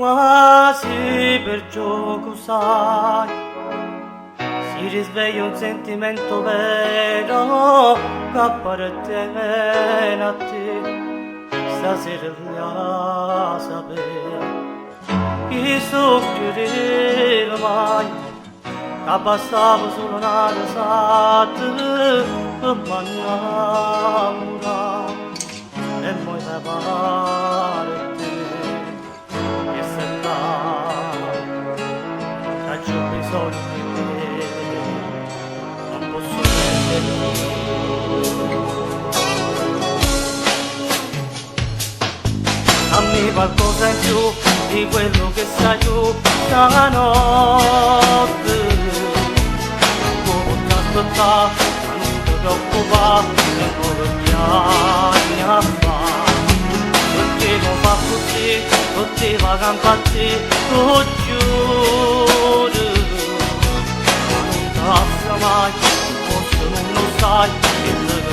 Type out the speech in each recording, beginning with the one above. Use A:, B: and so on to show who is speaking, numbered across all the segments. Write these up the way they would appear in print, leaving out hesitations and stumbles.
A: quasi per gioco sai, si risveglia un sentimento vero che appartiene a te, stasera voglio sapere chi soffrirà mai, che bastava solo una risata per m'annamorare e poi mi pare te. C'ho bisogno di te, non posso prenderti. Dammi qualcosa in più di quello che sai tu stanotte. Come ti aspettare, ma non ti preoccupare, che non ti anni a fare. Perché non fa così, poteva camparti, tu giuro. Ma non passa mai, forse non lo sai, che te lo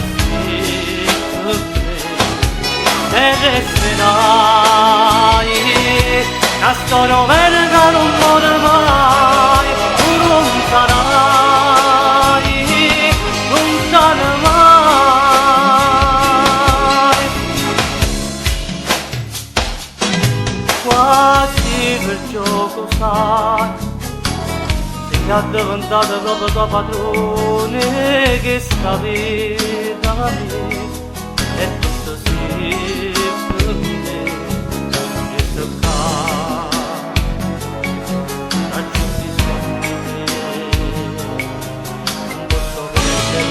A: e resterai. La storia verga non muore mai, tu non sarai, lontana mai. Quasi per gioco sai, sei addiventata proprio tua padrone, che sta vita mia è tutto sì per me, che sto qua, raggiungi sogni miei, non posso prenderti.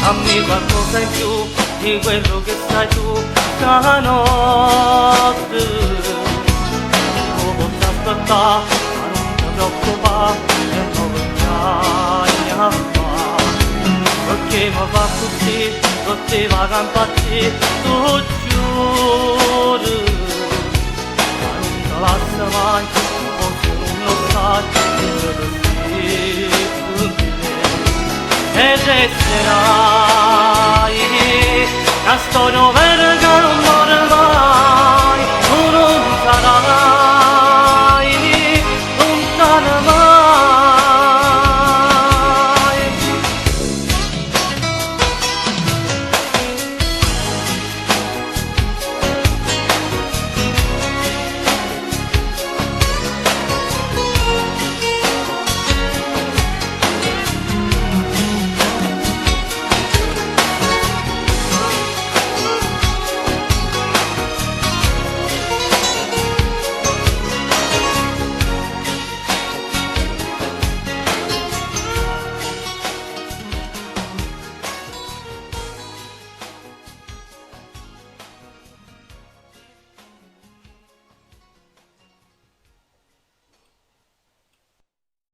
A: Dammi qualcosa in più di quello che sai tu stanotte. Come ti aspettare, ma non ti preoccupare, che non verrai a fare. Perché mi fa così, poteva camparti, tu giuro. Ma non ti passa mai, forse non lo sai, che te e resterai la storia